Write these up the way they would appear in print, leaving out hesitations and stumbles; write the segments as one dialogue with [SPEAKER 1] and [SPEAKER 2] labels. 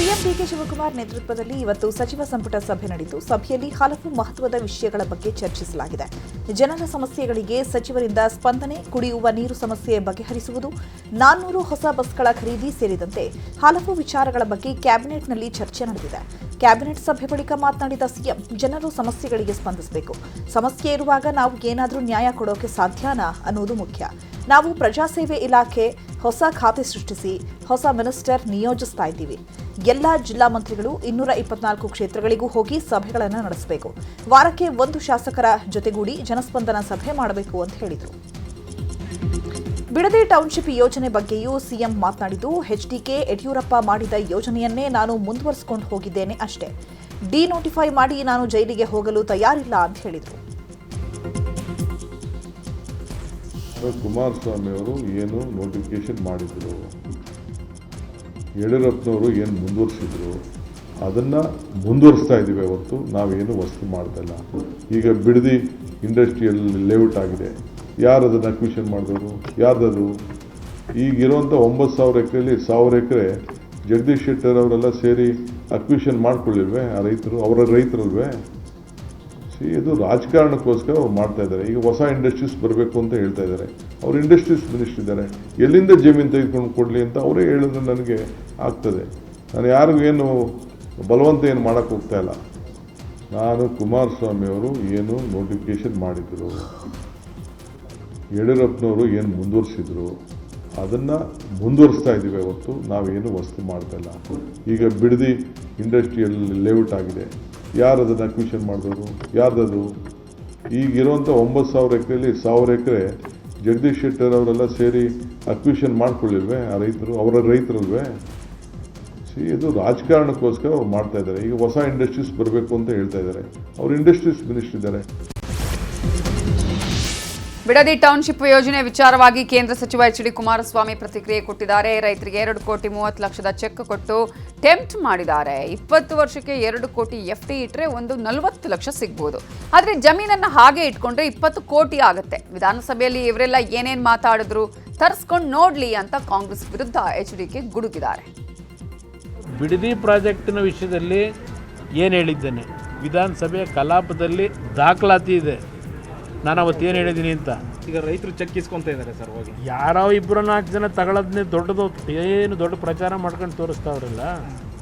[SPEAKER 1] CM DK Shivakumar ನೇತೃತ್ವದಲ್ಲಿ ಇವತ್ತು ಸಚಿವ ಸಂಪುಟ ಸಭೆ ನಡೆಯಿತು. ಸಭೆಯಲ್ಲಿ ಹಲವು ಮಹತ್ವದ ವಿಷಯಗಳ ಬಗ್ಗೆ ಚರ್ಚಿಸಲಾಗಿದೆ. ಜನರ ಸಮಸ್ಯೆಗಳಿಗೆ ಸಚಿವರಿಂದ ಸ್ಪಂದನೆ, ಕುಡಿಯುವ ನೀರು ಸಮಸ್ಯೆ ಬಗೆಹರಿಸುವುದು, 400 ಹೊಸ ಬಸ್ಗಳ ಖರೀದಿ ಸೇರಿದಂತೆ ಹಲವು ವಿಚಾರಗಳ ಬಗ್ಗೆ ಕ್ಯಾಬಿನೆಟ್ನಲ್ಲಿ ಚರ್ಚೆ ನಡೆದಿದೆ. ಕ್ಯಾಬಿನೆಟ್ ಸಭೆ ಬಳಿಕ ಮಾತನಾಡಿದ ಸಿಎಂ, ಜನರು ಸಮಸ್ಯೆಗಳಿಗೆ ಸ್ಪಂದಿಸಬೇಕು. ಸಮಸ್ಯೆ ಇರುವಾಗ ನಾವು ಏನಾದರೂ ನ್ಯಾಯ ಕೊಡೋಕೆ ಸಾಧ್ಯನಾ ಅನ್ನೋದು ಮುಖ್ಯ. ನಾವು ಪ್ರಜಾಸೇವೆ ಇಲಾಖೆ ಹೊಸ ಖಾತೆ ಸೃಷ್ಟಿಸಿ ಹೊಸ ಮಿನಿಸ್ಟರ್ ನಿಯೋಜಿಸ್ತಾ ಇದ್ದೀವಿ. ಎಲ್ಲ ಜಿಲ್ಲಾ ಮಂತ್ರಿಗಳು 224 ಕ್ಷೇತ್ರಗಳಿಗೂ ಹೋಗಿ ಸಭೆಗಳನ್ನು ನಡೆಸಬೇಕು. ವಾರಕ್ಕೆ 1 ಶಾಸಕರ ಜೊತೆಗೂಡಿ ಜನಸ್ಪಂದನ ಸಭೆ ಮಾಡಬೇಕು ಅಂತ ಹೇಳಿದರು. ಬಿಡದಿ ಟೌನ್ಶಿಪ್ ಯೋಜನೆ ಬಗ್ಗೆಯೂ ಸಿಎಂ ಮಾತನಾಡಿದ್ದು, ಎಚ್ಡಿಕೆ ಯಡಿಯೂರಪ್ಪ ಮಾಡಿದ ಯೋಜನೆಯನ್ನೇ ನಾನು ಮುಂದುವರಿಸಿಕೊಂಡು ಹೋಗಿದ್ದೇನೆ ಅಷ್ಟೇ. ಡಿನೋಟಿಫೈ ಮಾಡಿ ನಾನು ಜೈಲಿಗೆ ಹೋಗಲು ತಯಾರಿಲ್ಲ ಅಂತ ಹೇಳಿದರು.
[SPEAKER 2] ಕುಮಾರಸ್ವಾಮಿ ಅವರು ಏನು ನೋಟಿಫಿಕೇಶನ್ ಮಾಡಿದ್ರು, ಯಡಿಯೂರಪ್ಪನವರು ಏನು ಮುಂದುವರಿಸಿದ್ರು, ಅದನ್ನು ಮುಂದುವರಿಸ್ತಾ ಇದ್ದೀವಿ. ಹೊರತು ನಾವೇನು ವಸ್ತು ಮಾಡ್ತಾಯಿಲ್ಲ. ಈಗ ಬಿಡದಿ ಇಂಡಸ್ಟ್ರಿಯಲ್ ಲೇಔಟ್ ಆಗಿದೆ. ಯಾರು ಅದನ್ನು ಅಕ್ವಿಷನ್ ಮಾಡಿದವರು? ಯಾರ್ದದು? ಈಗಿರುವಂಥ 9,000 ಎಕರೆಯಲ್ಲಿ 1,000 ಎಕರೆ ಜಗದೀಶ್ ಶೆಟ್ಟರ್ ಅವರೆಲ್ಲ ಸೇರಿ ಅಕ್ವಿಷನ್ ಮಾಡ್ಕೊಳ್ಳಿಲ್ವೇ? ಆ ರೈತರು ಅವರ ರೈತರಲ್ವೇ? ಇದು ರಾಜಕಾರಣಕ್ಕೋಸ್ಕರ ಅವ್ರು ಮಾಡ್ತಾ ಇದ್ದಾರೆ. ಈಗ ಹೊಸ ಇಂಡಸ್ಟ್ರೀಸ್ ಬರಬೇಕು ಅಂತ ಹೇಳ್ತಾ ಇದ್ದಾರೆ. ಅವ್ರು ಇಂಡಸ್ಟ್ರೀಸ್ ಮಿನಿಸ್ಟರ್ ಇದ್ದಾರೆ. ಎಲ್ಲಿಂದ ಜಮೀನು ತೆಗೆದುಕೊಂಡು ಕೊಡಲಿ ಅಂತ ಅವರೇ ಹೇಳಿದ್ರೆ ನನಗೆ ಆಗ್ತದೆ. ನಾನು ಯಾರಿಗೂ ಏನು ಬಲವಂತ ಏನು ಮಾಡೋಕ್ಕೆ ಹೋಗ್ತಾ ಇಲ್ಲ. ನಾನು ಕುಮಾರಸ್ವಾಮಿ ಅವರು ಏನು ನೋಟಿಫಿಕೇಶನ್ ಮಾಡಿದ್ರು, ಯಡಿಯೂರಪ್ಪನವರು ಏನು ಮುಂದುವರಿಸಿದ್ರು, ಅದನ್ನು ಮುಂದುವರಿಸ್ತಾ ಇದ್ದೀವಿ. ಹೊರತು ನಾವೇನು ವಸ್ತು ಮಾಡ್ತಾಯಿಲ್ಲ. ಈಗ ಬಿಡದಿ ಇಂಡಸ್ಟ್ರಿಯಲ್ ಲೇಔಟ್ ಆಗಿದೆ. ಯಾರು ಅದನ್ನು ಅಕ್ವಿಷನ್ ಮಾಡಿದವರು? ಯಾರ್ದದು? ಈಗಿರುವಂಥ 9,000 ಎಕರೆಯಲ್ಲಿ 1,000 ಎಕರೆ ಜಗದೀಶ್ ಶೆಟ್ಟರ್ ಅವರೆಲ್ಲ ಸೇರಿ ಅಕ್ವಿಷನ್ ಮಾಡ್ಕೊಳ್ಳಿಲ್ವೇ? ಆ ರೈತರು ಅವರ ರೈತರಲ್ವೇ? ಇದು ರಾಜಕಾರಣಕ್ಕೋಸ್ಕರ ಅವ್ರು ಮಾಡ್ತಾ ಇದ್ದಾರೆ. ಈಗ ಹೊಸ ಇಂಡಸ್ಟ್ರೀಸ್ ಬರಬೇಕು ಅಂತ ಹೇಳ್ತಾ ಇದ್ದಾರೆ. ಅವ್ರು ಇಂಡಸ್ಟ್ರೀಸ್ ಮಿನಿಸ್ಟರ್ ಇದ್ದಾರೆ.
[SPEAKER 3] ಬಿಡದಿ ಟೌನ್ಶಿಪ್ ಯೋಜನೆ ವಿಚಾರವಾಗಿ ಕೇಂದ್ರ ಸಚಿವ ಎಚ್ ಡಿ ಕುಮಾರಸ್ವಾಮಿ ಪ್ರತಿಕ್ರಿಯೆ ಕೊಟ್ಟಿದ್ದಾರೆ. ರೈತರಿಗೆ 2,30,00,000 ಚೆಕ್ ಕೊಟ್ಟು ಟೆಂಪ್ಟ್ ಮಾಡಿದ್ದಾರೆ. 20 ವರ್ಷಕ್ಕೆ 2 ಕೋಟಿ FD ಇಟ್ಟರೆ ಒಂದು 40 ಲಕ್ಷ ಸಿಗ್ಬೋದು. ಆದರೆ ಜಮೀನನ್ನು ಹಾಗೆ ಇಟ್ಕೊಂಡ್ರೆ 20 ಕೋಟಿ ಆಗುತ್ತೆ. ವಿಧಾನಸಭೆಯಲ್ಲಿ ಇವರೆಲ್ಲ ಏನೇನು ಮಾತಾಡಿದ್ರು ತರಿಸ್ಕೊಂಡು ನೋಡ್ಲಿ ಅಂತ ಕಾಂಗ್ರೆಸ್ ವಿರುದ್ಧ HDK ಗುಡುಗಿದ್ದಾರೆ.
[SPEAKER 4] ಬಿಡದಿ ಪ್ರಾಜೆಕ್ಟಿನ ವಿಷಯದಲ್ಲಿ ಏನು ಹೇಳಿದ್ದೇನೆ, ವಿಧಾನಸಭೆಯ ಕಲಾಪದಲ್ಲಿ ದಾಖಲಾತಿ ಇದೆ. ನಾನು ಅವತ್ತೇನು ಹೇಳಿದ್ದೀನಿ ಅಂತ.
[SPEAKER 5] ಈಗ ರೈತರು ಚೆಕ್ ಇಸ್ಕೊತಾ ಇದ್ದಾರೆ ಸರ್. ಹೋಗಿ
[SPEAKER 4] ಯಾರೋ 2-4 ಜನ ತಗೊಳ್ಳೋದನ್ನೇ ದೊಡ್ಡದು, ಏನು ದೊಡ್ಡ ಪ್ರಚಾರ ಮಾಡ್ಕೊಂಡು ತೋರಿಸ್ತಾವ್ರಲ್ಲ.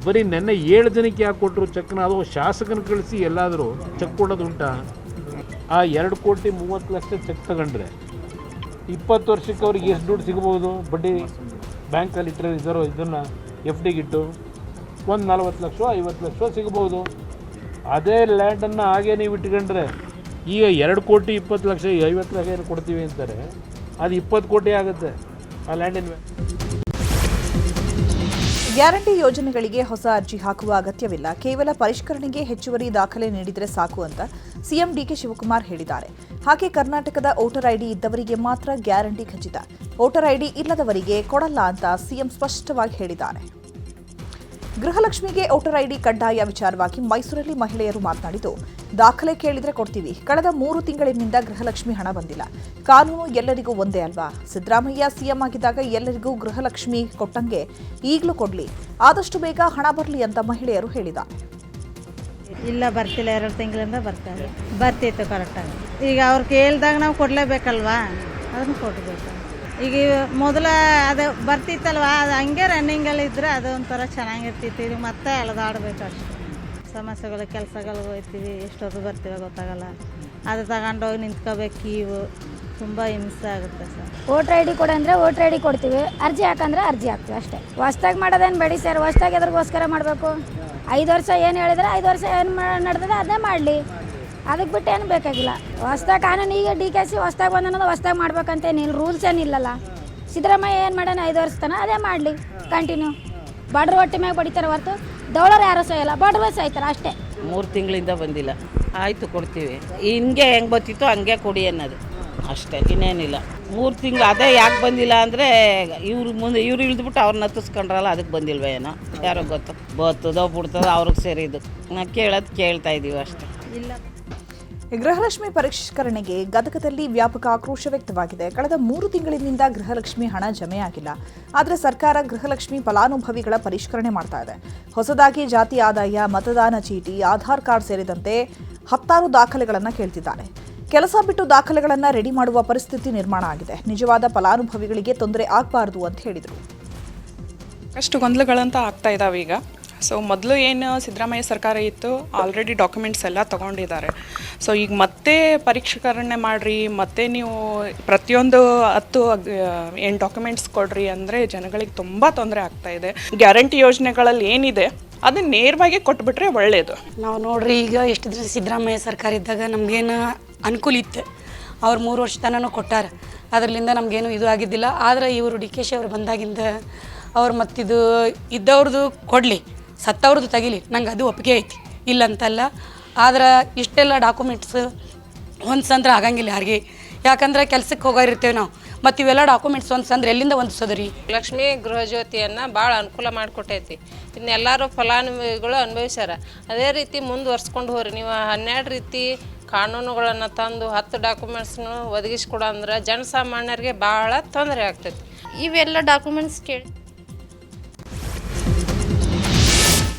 [SPEAKER 4] ಬರೀ ನೆನ್ನೆ 7 ಜನಕ್ಕೆ ಯಾಕೆ ಕೊಟ್ಟರು ಚೆಕ್ನ? ಅದು ಶಾಸಕನ ಕಳಿಸಿ ಎಲ್ಲಾದರೂ ಚೆಕ್ ಕೊಡೋದು ಉಂಟಾ? ಆ 2,30,00,000 ಚೆಕ್ ತಗೊಂಡ್ರೆ 20 ವರ್ಷಕ್ಕೆ ಅವ್ರಿಗೆ ಎಷ್ಟು ದುಡ್ಡು ಸಿಗ್ಬೋದು? ಬಡ್ಡಿ ಬ್ಯಾಂಕಲ್ಲಿ ಇಟ್ಟರೆ ರಿಸರ್ವ್ ಇದನ್ನು FDಗಿಟ್ಟು ಒಂದು 40 ಲಕ್ಷ 50 ಲಕ್ಷ ಸಿಗ್ಬೋದು. ಅದೇ ಲ್ಯಾಂಡನ್ನು ಹಾಗೇ ನೀವು ಇಟ್ಕೊಂಡ್ರೆ ಈಗ 2,20,00,000 50 ಲಕ್ಷ ಏನು ಕೊಡ್ತೀವಿ ಅಂತಾರೆ, ಅದು 20 ಕೋಟಿ ಆಗುತ್ತೆ ಆ ಲ್ಯಾಂಡಿನ.
[SPEAKER 1] ಗ್ಯಾರಂಟಿ ಯೋಜನೆಗಳಿಗೆ ಹೊಸ ಅರ್ಜಿ ಹಾಕುವ ಅಗತ್ಯವಿಲ್ಲ. ಕೇವಲ ಪರಿಷ್ಕರಣೆಗೆ ಹೆಚ್ಚುವರಿ ದಾಖಲೆ ನೀಡಿದರೆ ಸಾಕು ಅಂತ ಸಿಎಂ ಡಿಕೆ ಶಿವಕುಮಾರ್ ಹೇಳಿದ್ದಾರೆ. ಹಾಗೆ ಕರ್ನಾಟಕದ ವೋಟರ್ ಐಡಿ ಇದ್ದವರಿಗೆ ಮಾತ್ರ ಗ್ಯಾರಂಟಿ ಖಚಿತ, ವೋಟರ್ ಐಡಿ ಇಲ್ಲದವರಿಗೆ ಕೊಡಲ್ಲ ಅಂತ ಸಿಎಂ ಸ್ಪಷ್ಟವಾಗಿ ಹೇಳಿದ್ದಾರೆ. ಗೃಹಲಕ್ಷ್ಮಿಗೆ ವೋಟರ್ ಐಡಿ ಕಡ್ಡಾಯ ವಿಚಾರವಾಗಿ ಮೈಸೂರಲ್ಲಿ ಮಹಿಳೆಯರು ಮಾತನಾಡಿದ್ದು, ದಾಖಲೆ ಕೇಳಿದ್ರೆ ಕೊಡ್ತೀವಿ. ಕಳೆದ 3 ತಿಂಗಳಿನಿಂದ ಗೃಹಲಕ್ಷ್ಮಿ ಹಣ ಬಂದಿಲ್ಲ. ಕಾನೂನು ಎಲ್ಲರಿಗೂ ಒಂದೇ ಅಲ್ವಾ? ಸಿದ್ದರಾಮಯ್ಯ ಸಿಎಂ ಆಗಿದ್ದಾಗ ಎಲ್ಲರಿಗೂ ಗೃಹಲಕ್ಷ್ಮಿ ಕೊಟ್ಟಂಗೆ ಈಗಲೂ ಕೊಡ್ಲಿ, ಆದಷ್ಟು ಬೇಗ ಹಣ ಬರಲಿ ಅಂತ ಮಹಿಳೆಯರು ಹೇಳಿದ್ದಾರೆ.
[SPEAKER 6] ಇಲ್ಲ, ಬರ್ತಿಲ್ಲ. 2 ತಿಂಗಳಿಂದ ಬರ್ತಾರೆ. ಬರ್ತಿತ್ತು ಕರೆಕ್ಟಾಗಿ. ಈಗ ಅವ್ರು ಕೇಳಿದಾಗ ನಾವು ಕೊಡಲೇಬೇಕಲ್ವಾ? ಅದನ್ನು ಕೊಡಬೇಕು. ಈಗ ಮೊದಲ ಅದು ಬರ್ತಿತ್ತಲ್ವ, ಅದು ಹಂಗೆ ರನ್ನಿಂಗಲ್ಲಿದ್ದರೆ ಅದು ಒಂಥರ ಚೆನ್ನಾಗಿರ್ತಿತ್ತು. ಈಗ ಮತ್ತೆ ಅಳೆದಾಡಬೇಕು ಅಷ್ಟೇ. ಸಮಸ್ಯೆಗಳು ಕೆಲಸಗಳಿಗೆ ಹೋಗ್ತೀವಿ, ಎಷ್ಟೊತ್ತು ಬರ್ತೀವಿ ಗೊತ್ತಾಗಲ್ಲ. ಅದು ತಗೊಂಡೋಗಿ ನಿಂತ್ಕೋಬೇಕು. ಕ್ಯೂ ತುಂಬ ಹಿಂಸೆ ಆಗುತ್ತೆ ಸರ್.
[SPEAKER 7] ವೋಟರ್ ಐಡಿ ಕೊಡಿ ಅಂದರೆ ವೋಟರ್ ಐಡಿ ಕೊಡ್ತೀವಿ, ಅರ್ಜಿ ಹಾಕಂದ್ರೆ ಅರ್ಜಿ ಹಾಕ್ತೀವಿ ಅಷ್ಟೇ. ಹೊಸ್ದಾಗಿ ಮಾಡೋದೇನು ಬೇಡಿ ಸರ್. ಹೊಸ್ದಾಗಿ ಎದ್ರಿಗೋಸ್ಕರ ಮಾಡಬೇಕು? 5 ವರ್ಷ ಏನು ಹೇಳಿದ್ರೆ 5 ವರ್ಷ ಏನು ನಡೆದಿದೆ ಅದನ್ನೇ ಮಾಡಲಿ. ಅದಕ್ಕೆ ಬಿಟ್ಟು ಏನು ಬೇಕಾಗಿಲ್ಲ. ಹೊಸ್ದಾಗಿ ಕಾನೂನು ಈಗ DKC ಹೊಸ್ದಾಗಿ ಬಂದನ್ನೋದು ಹೊಸ್ದಾಗಿ ಮಾಡ್ಬೇಕಂತೇನಿಲ್ಲ, ರೂಲ್ಸ್ ಏನಿಲ್ಲಲ್ಲ. ಸಿದ್ದರಾಮಯ್ಯ ಏನು ಮಾಡೋಣ 5 ವರ್ಷ ತನಕ ಅದೇ ಮಾಡಲಿ ಕಂಟಿನ್ಯೂ. ಬಡ್ರ ಹೊಟ್ಟೆ ಮ್ಯಾಗ ಬಡಿತಾರೆ ಹೊರತು ದೌಳರು ಯಾರೂ ಸಾಯಲ್ಲ, ಬಡ್ರ ಸಾಯ್ತಾರೆ ಅಷ್ಟೇ.
[SPEAKER 8] 3 ತಿಂಗಳಿಂದ ಬಂದಿಲ್ಲ. ಆಯಿತು ಕೊಡ್ತೀವಿ. ಹಿಂಗೆ ಹೆಂಗೆ ಬರ್ತಿತ್ತು ಹಂಗೆ ಕೊಡಿ ಅನ್ನೋದು ಅಷ್ಟೇ, ಇನ್ನೇನಿಲ್ಲ. 3 ತಿಂಗಳು ಅದೇ ಯಾಕೆ ಬಂದಿಲ್ಲ ಅಂದರೆ ಇವ್ರು ಇಳಿದ್ಬಿಟ್ಟು ಅವ್ರನ್ನ ಹತ್ತಿಸ್ಕೊಂಡ್ರಲ್ಲ, ಅದಕ್ಕೆ ಬಂದಿಲ್ವ ಏನೋ, ಯಾರೋ ಗೊತ್ತು. ಬರ್ತದೋ ಬಿಡ್ತದೋ ಅವ್ರಿಗೆ ಸೇರಿದ್ದು. ನಾವು ಕೇಳ್ತಾ ಇದ್ದೀವಿ ಅಷ್ಟೇ.
[SPEAKER 6] ಇಲ್ಲ.
[SPEAKER 1] ಗೃಹಲಕ್ಷ್ಮಿ ಪರಿಷ್ಕರಣೆಗೆ ಗದಗದಲ್ಲಿ ವ್ಯಾಪಕ ಆಕ್ರೋಶ ವ್ಯಕ್ತವಾಗಿದೆ. ಕಳೆದ 3 ತಿಂಗಳಿನಿಂದ ಗೃಹಲಕ್ಷ್ಮಿ ಹಣ ಜಮೆಯಾಗಿಲ್ಲ. ಆದರೆ ಸರ್ಕಾರ ಗೃಹಲಕ್ಷ್ಮಿ ಫಲಾನುಭವಿಗಳ ಪರಿಷ್ಕರಣೆ ಮಾಡ್ತಾ ಇದೆ. ಹೊಸದಾಗಿ ಜಾತಿ ಆದಾಯ, ಮತದಾನ ಚೀಟಿ, ಆಧಾರ್ ಕಾರ್ಡ್ ಸೇರಿದಂತೆ 10 ದಾಖಲೆಗಳನ್ನು ಕೇಳ್ತಿದ್ದಾರೆ. ಕೆಲಸ ಬಿಟ್ಟು ದಾಖಲೆಗಳನ್ನು ರೆಡಿ ಮಾಡುವ ಪರಿಸ್ಥಿತಿ ನಿರ್ಮಾಣ ಆಗಿದೆ. ನಿಜವಾದ ಫಲಾನುಭವಿಗಳಿಗೆ ತೊಂದರೆ ಆಗಬಾರದು ಅಂತ ಹೇಳಿದರು.
[SPEAKER 9] ಅಷ್ಟು ಗೊಂದಲಗಳಂತ ಆಗ್ತಾ ಇದ್ದಾವೆ ಈಗ. ಸೊ ಮೊದಲು ಏನು ಸಿದ್ದರಾಮಯ್ಯ ಸರ್ಕಾರ ಇತ್ತು, ಆಲ್ರೆಡಿ ಡಾಕ್ಯುಮೆಂಟ್ಸ್ ಎಲ್ಲ ತೊಗೊಂಡಿದ್ದಾರೆ. ಸೊ ಈಗ ಮತ್ತೆ ಪರಿಷ್ಕರಣೆ ಮಾಡಿರಿ, ಮತ್ತೆ ನೀವು ಪ್ರತಿಯೊಂದು 10 ಡಾಕ್ಯುಮೆಂಟ್ಸ್ ಕೊಡ್ರಿ ಅಂದರೆ ಜನಗಳಿಗೆ ತುಂಬ ತೊಂದರೆ ಆಗ್ತಾ ಇದೆ. ಗ್ಯಾರಂಟಿ ಯೋಜನೆಗಳಲ್ಲಿ ಏನಿದೆ ಅದನ್ನ ನೇರವಾಗಿ ಕೊಟ್ಬಿಟ್ರೆ ಒಳ್ಳೆಯದು.
[SPEAKER 10] ನಾವು ನೋಡ್ರಿ ಈಗ ಎಷ್ಟು ದಿನ ಸಿದ್ದರಾಮಯ್ಯ ಸರ್ಕಾರ ಇದ್ದಾಗ ನಮಗೇನು ಅನುಕೂಲ ಇತ್ತು, ಅವ್ರು 3 ವರ್ಷ ತನಕ ಕೊಟ್ಟಾರ, ಅದರಿಂದ ನಮಗೇನು ಇದು ಆಗಿದ್ದಿಲ್ಲ. ಆದರೆ ಇವರು DK ಅವರು ಬಂದಾಗಿಂದ ಅವ್ರು ಮತ್ತಿದು ಇದ್ದವ್ರದ್ದು ಕೊಡಲಿ, ಸತ್ತವ್ರದ್ದು ತೆಗಿಲಿ, ನಂಗೆ ಅದು ಒಪ್ಪಿಗೆ ಐತಿ, ಇಲ್ಲಂತಲ್ಲ. ಆದ್ರೆ ಇಷ್ಟೆಲ್ಲ ಡಾಕ್ಯುಮೆಂಟ್ಸ್ ಹೊಂದ್ಸಂದ್ರೆ ಆಗಂಗಿಲ್ಲ ಯಾರಿಗೆ, ಯಾಕಂದ್ರೆ ಕೆಲ್ಸಕ್ಕೆ ಹೋಗೋರಿರ್ತೇವೆ ನಾವು, ಮತ್ತು ಇವೆಲ್ಲ ಡಾಕ್ಯುಮೆಂಟ್ಸ್ ಹೊಂದ್ಸಂದ್ರೆ ಎಲ್ಲಿಂದ ಹೊಂದಿಸೋದು ರೀ?
[SPEAKER 11] ಲಕ್ಷ್ಮೀ ಗೃಹಜ್ಯೋತಿಯನ್ನು ಭಾಳ ಅನುಕೂಲ ಮಾಡಿಕೊಟ್ಟೈತಿ. ಇದನ್ನೆಲ್ಲರೂ ಫಲಾನುಭವಿಗಳು ಅನುಭವಿಸ್ಯಾರ. ಅದೇ ರೀತಿ ಮುಂದುವರ್ಸ್ಕೊಂಡು ಹೋಗ್ರಿ. ನೀವು 12 ರೀತಿ ಕಾನೂನುಗಳನ್ನು ತಂದು 10 ಡಾಕ್ಯುಮೆಂಟ್ಸ್ನು ಒದಗಿಸ್ಕೊಡ ಅಂದ್ರೆ ಜನಸಾಮಾನ್ಯರಿಗೆ ಭಾಳ ತೊಂದರೆ ಆಗ್ತೈತಿ.
[SPEAKER 12] ಇವೆಲ್ಲ ಡಾಕ್ಯುಮೆಂಟ್ಸ್ ಕೇಳಿ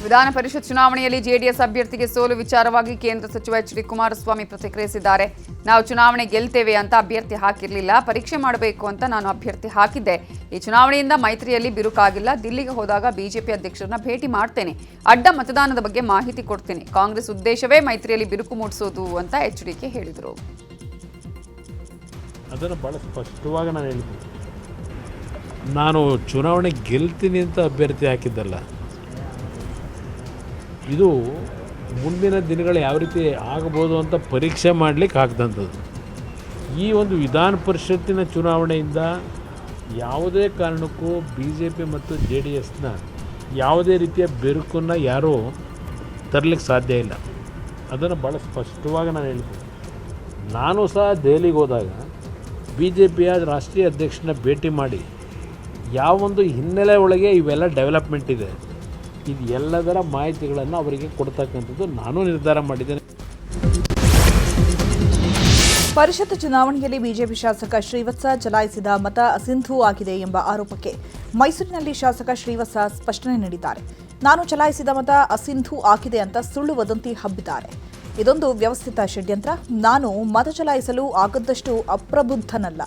[SPEAKER 3] ವಿಧಾನ ಪರಿಷತ್ ಚುನಾವಣೆಯಲ್ಲಿ ಜೆಡಿಎಸ್ ಅಭ್ಯರ್ಥಿಗೆ ಸೋಲು ವಿಚಾರವಾಗಿ ಕೇಂದ್ರ ಸಚಿವ HD ಕುಮಾರಸ್ವಾಮಿ ಪ್ರತಿಕ್ರಿಯಿಸಿದ್ದಾರೆ. ನಾವು ಚುನಾವಣೆ ಗೆಲ್ತೇವೆ ಅಂತ ಅಭ್ಯರ್ಥಿ ಹಾಕಿರಲಿಲ್ಲ, ಪರೀಕ್ಷೆ ಮಾಡಬೇಕು ಅಂತ ನಾನು ಅಭ್ಯರ್ಥಿ ಹಾಕಿದ್ದೆ. ಈ ಚುನಾವಣೆಯಿಂದ ಮೈತ್ರಿಯಲ್ಲಿ ಬಿರುಕಾಗಿಲ್ಲ. ದಿಲ್ಲಿಗೆ ಹೋದಾಗ ಬಿಜೆಪಿ ಅಧ್ಯಕ್ಷರನ್ನ ಭೇಟಿ ಮಾಡ್ತೇನೆ, ಅಡ್ಡ ಮತದಾನದ ಬಗ್ಗೆ ಮಾಹಿತಿ ಕೊಡ್ತೇನೆ. ಕಾಂಗ್ರೆಸ್ ಉದ್ದೇಶವೇ ಮೈತ್ರಿಯಲ್ಲಿ ಬಿರುಕು ಮೂಡಿಸೋದು ಅಂತ HDK ಹೇಳಿದರು.
[SPEAKER 4] ಅದನ್ನು ಭಾಳ ಸ್ಪಷ್ಟವಾಗಿ ನಾನು ಹೇಳ್ತೀನಿ, ನಾನು ಚುನಾವಣೆ ಗೆಲ್ತೀನಿ ಅಂತ ಅಭ್ಯರ್ಥಿ ಹಾಕಿದ್ದಲ್ಲ. ಇದು ಮುಂದಿನ ದಿನಗಳು ಯಾವ ರೀತಿ ಆಗ್ಬೋದು ಅಂತ ಪರೀಕ್ಷೆ ಮಾಡಲಿಕ್ಕೆ ಹಾಕಿದಂಥದ್ದು. ಈ ಒಂದು ವಿಧಾನ ಪರಿಷತ್ತಿನ ಚುನಾವಣೆಯಿಂದ ಯಾವುದೇ ಕಾರಣಕ್ಕೂ BJP ಮತ್ತು JDSನ ಯಾವುದೇ ರೀತಿಯ ಬೆರುಕನ್ನು ಯಾರೂ ತರಲಿಕ್ಕೆ ಸಾಧ್ಯ ಇಲ್ಲ. ಅದನ್ನು ಭಾಳ ಸ್ಪಷ್ಟವಾಗಿ ನಾನು ಹೇಳ್ತೀನಿ. ನಾನು ಸಹ ದೆಹಲಿಗೆ ಹೋದಾಗ BJPಯ ರಾಷ್ಟ್ರೀಯ ಅಧ್ಯಕ್ಷನ ಭೇಟಿ ಮಾಡಿ ಯಾವೊಂದು ಹಿನ್ನೆಲೆ ಒಳಗೆ ಇವೆಲ್ಲ ಡೆವಲಪ್ಮೆಂಟ್ ಇದೆ, ಇದು ಎಲ್ಲದರ ಮಾಹಿತಿಗಳನ್ನು ಅವರಿಗೆ ಕೊಡ್ತಕ್ಕಂಥದ್ದು ನಾನು ನಿರ್ಧಾರ ಮಾಡಿದ್ದೇನೆ.
[SPEAKER 1] ಪರಿಷತ್ ಚುನಾವಣೆಯಲ್ಲಿ ಬಿಜೆಪಿ ಶಾಸಕ ಶ್ರೀವತ್ಸ ಚಲಾಯಿಸಿದ ಮತ ಅಸಿಂಧು ಆಗಿದೆ ಎಂಬ ಆರೋಪಕ್ಕೆ ಮೈಸೂರಿನಲ್ಲಿ ಶಾಸಕ ಶ್ರೀವತ್ಸ ಸ್ಪಷ್ಟನೆ ನೀಡಿದ್ದಾರೆ. ನಾನು ಚಲಾಯಿಸಿದ ಮತ ಅಸಿಂಧು ಆಗಿದೆ ಅಂತ ಸುಳ್ಳು ವದಂತಿ ಹಬ್ಬಿದ್ದಾರೆ. ಇದೊಂದು ವ್ಯವಸ್ಥಿತ ಷಡ್ಯಂತ್ರ. ನಾನು ಮತ ಚಲಾಯಿಸಲು ಆಗದ್ದಷ್ಟು ಅಪ್ರಬುದ್ಧನಲ್ಲ.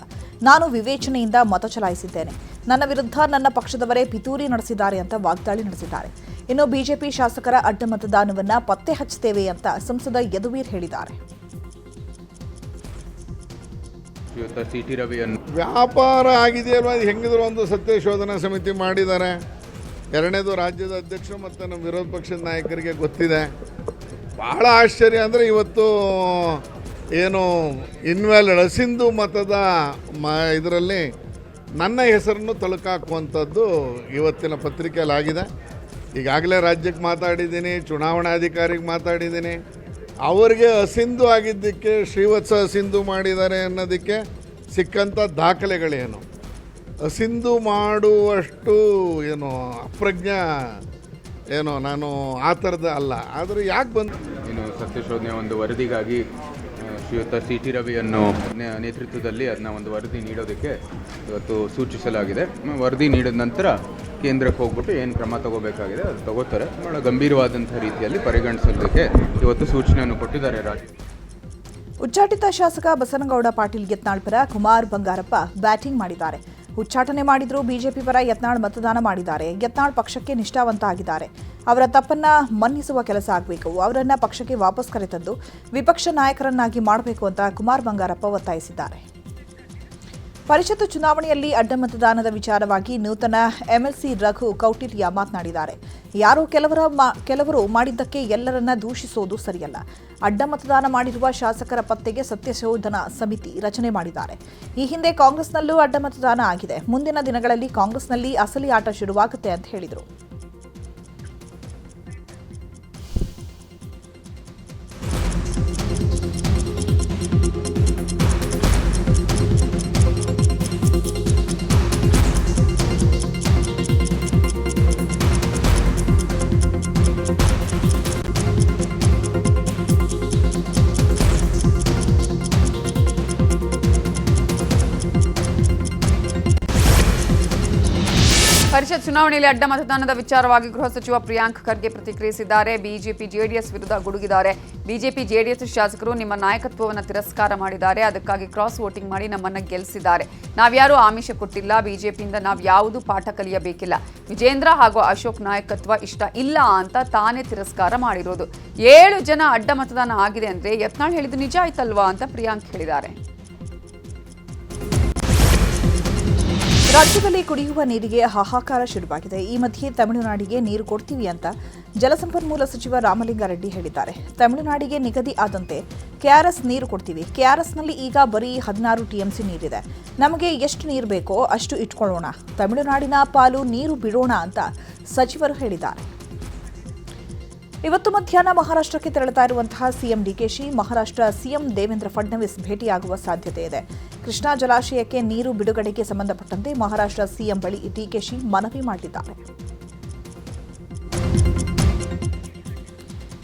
[SPEAKER 1] ನಾನು ವಿವೇಚನೆಯಿಂದ ಮತ ಚಲಾಯಿಸಿದ್ದೇನೆ. ನನ್ನ ವಿರುದ್ಧ ನನ್ನ ಪಕ್ಷದವರೇ ಪಿತೂರಿ ನಡೆಸಿದ್ದಾರೆ ಅಂತ ವಾಗ್ದಾಳಿ ನಡೆಸಿದ್ದಾರೆ. ಇನ್ನು ಬಿಜೆಪಿ ಶಾಸಕರ ಅಡ್ಡ ಮತದಾನವನ್ನ ಪತ್ತೆ ಹಚ್ಚುತ್ತೇವೆ ಅಂತ ಸಂಸದ ಯದುವೀರ್ ಹೇಳಿದ್ದಾರೆ.
[SPEAKER 13] ವ್ಯಾಪಾರ ಆಗಿದೆಯಲ್ವ, ಅದು ಹೆಂಗಿದ್ರು ಒಂದು ಸತ್ಯಶೋಧನಾ ಸಮಿತಿ ಮಾಡಿದ್ದಾರೆ. ಎರಡನೇದು ರಾಜ್ಯದ ಅಧ್ಯಕ್ಷರು ಮತ್ತು ನಮ್ಮ ವಿರೋಧ ಪಕ್ಷದ ನಾಯಕರಿಗೆ ಗೊತ್ತಿದೆ. ಭಾಳ ಆಶ್ಚರ್ಯ ಅಂದರೆ ಇವತ್ತು ಏನು ಇನ್ವ್ಯಾಲಿಡ್ ಅಸಿಂಧು ಮತದ ಇದರಲ್ಲಿ ನನ್ನ ಹೆಸರನ್ನು ತಳುಕಾಕುವಂಥದ್ದು ಇವತ್ತಿನ ಪತ್ರಿಕೆಯಲ್ಲಿ ಆಗಿದೆ. ಈಗಾಗಲೇ ರಾಜ್ಯಕ್ಕೆ ಮಾತಾಡಿದ್ದೀನಿ, ಚುನಾವಣಾಧಿಕಾರಿಗೆ ಮಾತಾಡಿದ್ದೀನಿ. ಅವರಿಗೆ ಅಸಿಂಧು ಆಗಿದ್ದಕ್ಕೆ ಶ್ರೀವತ್ಸ ಅಸಿಂಧು ಮಾಡಿದ್ದಾರೆ ಅನ್ನೋದಕ್ಕೆ ಸಿಕ್ಕಂಥ ದಾಖಲೆಗಳೇನು, ಅಸಿಂಧು ಮಾಡುವಷ್ಟು ಏನು ಅಪ್ರಜ್ಞಾ ಏನೋ ನಾನು ಆ ಥರದ ಅಲ್ಲ. ಆದರೆ ಯಾಕೆ ಬಂದು
[SPEAKER 14] ಇನ್ನು ಸತ್ಯಶೋಧನೆ ಒಂದು ವರದಿಗಾಗಿ ಶ್ರೀಯುತ CT ರವಿಯನ್ನು ನೇತೃತ್ವದಲ್ಲಿ ಅದನ್ನ ಒಂದು ವರದಿ ನೀಡೋದಕ್ಕೆ ಇವತ್ತು ಸೂಚಿಸಲಾಗಿದೆ. ವರದಿ ನೀಡಿದ ನಂತರ ಕೇಂದ್ರಕ್ಕೆ ಹೋಗ್ಬಿಟ್ಟು ಏನು ಕ್ರಮ ತಗೋಬೇಕಾಗಿದೆ ಅದು ತಗೋತಾರೆ. ಭಾಳ ಗಂಭೀರವಾದಂಥ ರೀತಿಯಲ್ಲಿ ಪರಿಗಣಿಸೋದಕ್ಕೆ ಇವತ್ತು ಸೂಚನೆಯನ್ನು ಕೊಟ್ಟಿದ್ದಾರೆ ರಾಜ್ಯ.
[SPEAKER 1] ಉಚ್ಚಾಟಿತ ಶಾಸಕ ಬಸನಗೌಡ ಪಾಟೀಲ್ ಯತ್ನಾಳ್ ಪರ ಕುಮಾರ್ ಬಂಗಾರಪ್ಪ ಬ್ಯಾಟಿಂಗ್ ಮಾಡಿದ್ದಾರೆ. ಉಚ್ಚಾಟನೆ ಮಾಡಿದ್ರು ಬಿಜೆಪಿ ಪರ ಯತ್ನಾಳ್ ಮತದಾನ ಮಾಡಿದ್ದಾರೆ. ಯತ್ನಾಳ್ ಪಕ್ಷಕ್ಕೆ ನಿಷ್ಠಾವಂತ ಆಗಿದ್ದಾರೆ. ಅವರ ತಪ್ಪನ್ನ ಮನ್ನಿಸುವ ಕೆಲಸ ಆಗಬೇಕು. ಅವರನ್ನ ಪಕ್ಷಕ್ಕೆ ವಾಪಸ್ ಕರೆತಂದು ವಿಪಕ್ಷ ನಾಯಕರನ್ನಾಗಿ ಮಾಡಬೇಕು ಅಂತ ಕುಮಾರ್ ಬಂಗಾರಪ್ಪ ಒತ್ತಾಯಿಸಿದ್ದಾರೆ. ಪರಿಷತ್ ಚುನಾವಣೆಯಲ್ಲಿ ಅಡ್ಡ ಮತದಾನದ ವಿಚಾರವಾಗಿ ನೂತನ MLC ರಘು ಕೌಟಿಲ್ಯ ಮಾತನಾಡಿದ್ದಾರೆ. ಯಾರೋ ಕೆಲವರು ಮಾಡಿದ್ದಕ್ಕೆ ಎಲ್ಲರನ್ನ ದೂಷಿಸೋದು ಸರಿಯಲ್ಲ. ಅಡ್ಡ ಮತದಾನ ಮಾಡಿರುವ ಶಾಸಕರ ಪತ್ತೆಗೆ ಸತ್ಯಶೋಧನಾ ಸಮಿತಿ ರಚನೆ ಮಾಡಿದ್ದಾರೆ. ಈ ಹಿಂದೆ ಕಾಂಗ್ರೆಸ್ನಲ್ಲೂ ಅಡ್ಡ ಮತದಾನ ಆಗಿದೆ. ಮುಂದಿನ ದಿನಗಳಲ್ಲಿ ಕಾಂಗ್ರೆಸ್ನಲ್ಲಿ ಅಸಲಿ ಆಟ ಶುರುವಾಗುತ್ತೆ ಅಂತ ಹೇಳಿದರು.
[SPEAKER 3] ಚುನಾವಣೆಯಲ್ಲಿ ಅಡ್ಡ ಮತದಾನದ ವಿಚಾರವಾಗಿ ಗೃಹ ಸಚಿವ ಪ್ರಿಯಾಂಕ್ ಖರ್ಗೆ ಪ್ರತಿಕ್ರಿಯಿಸಿದ್ದಾರೆ. ಬಿಜೆಪಿ ಜೆಡಿಎಸ್ ವಿರುದ್ಧ ಗುಡುಗಿದ್ದಾರೆ. ಬಿಜೆಪಿ ಜೆಡಿಎಸ್ ಶಾಸಕರು ನಿಮ್ಮ ನಾಯಕತ್ವವನ್ನು ತಿರಸ್ಕಾರ ಮಾಡಿದ್ದಾರೆ, ಅದಕ್ಕಾಗಿ ಕ್ರಾಸ್ ವೋಟಿಂಗ್ ಮಾಡಿ ನಮ್ಮನ್ನು ಗೆಲ್ಲಿಸಿದ್ದಾರೆ. ನಾವ್ಯಾರೂ ಆಮಿಷ ಕೊಟ್ಟಿಲ್ಲ, ಬಿಜೆಪಿಯಿಂದ ನಾವು ಯಾವುದೂ ಪಾಠ ಕಲಿಯಬೇಕಿಲ್ಲ. ವಿಜೇಂದ್ರ ಹಾಗೂ ಅಶೋಕ್ ನಾಯಕತ್ವ ಇಷ್ಟ ಇಲ್ಲ ಅಂತ ತಾನೇ ತಿರಸ್ಕಾರ ಮಾಡಿರೋದು. 7 ಜನ ಅಡ್ಡ ಮತದಾನ ಆಗಿದೆ ಅಂದ್ರೆ ಯತ್ನಾಳ್ ಹೇಳಿದ್ದು ನಿಜ ಆಯ್ತಲ್ವಾ ಅಂತ ಪ್ರಿಯಾಂಕ್ ಹೇಳಿದ್ದಾರೆ.
[SPEAKER 1] ರಾಜ್ಯದಲ್ಲಿ ಕುಡಿಯುವ ನೀರಿಗೆ ಹಾಹಾಕಾರ ಶುರುವಾಗಿದೆ. ಈ ಮಧ್ಯೆ ತಮಿಳುನಾಡಿಗೆ ನೀರು ಕೊಡ್ತೀವಿ ಅಂತ ಜಲಸಂಪನ್ಮೂಲ ಸಚಿವ ರಾಮಲಿಂಗಾರೆಡ್ಡಿ ಹೇಳಿದ್ದಾರೆ. ತಮಿಳುನಾಡಿಗೆ ನಿಗದಿ ಆದಂತೆ ಕೆಆರ್ಎಸ್ ನೀರು ಕೊಡ್ತೀವಿ. ಕೆಆರ್ಎಸ್ನಲ್ಲಿ ಈಗ ಬರೀ 16 ಟಿಎಂಸಿ ನೀರಿದೆ. ನಮಗೆ ಎಷ್ಟು ನೀರು ಬೇಕೋ ಅಷ್ಟು ಇಟ್ಕೊಳ್ಳೋಣ. ತಮಿಳುನಾಡಿನ ಪಾಲು ನೀರು ಬಿಡೋಣ ಅಂತ ಸಚಿವರು ಹೇಳಿದ್ದಾರೆ. ಇವತ್ತು ಮಧ್ಯಾಹ್ನ ಮಹಾರಾಷ್ಟ್ರಕ್ಕೆ ತೆರಳುತ್ತಾ ಇರುವಂತಹ ಸಿಎಂ ಡಿಕೆಶಿ ಮಹಾರಾಷ್ಟ್ರ ಸಿಎಂ ದೇವೇಂದ್ರ ಫಡ್ನವೀಸ್ ಭೇಟಿಯಾಗುವ ಸಾಧ್ಯತೆ ಇದೆ. ಕೃಷ್ಣಾ ಜಲಾಶಯಕ್ಕೆ ನೀರು ಬಿಡುಗಡೆಗೆ ಸಂಬಂಧಪಟ್ಟಂತೆ ಮಹಾರಾಷ್ಟ್ರ ಸಿಎಂ ಬಳಿ ಡಿಕೆಶಿ ಮನವಿ ಮಾಡಿದ್ದಾರೆ.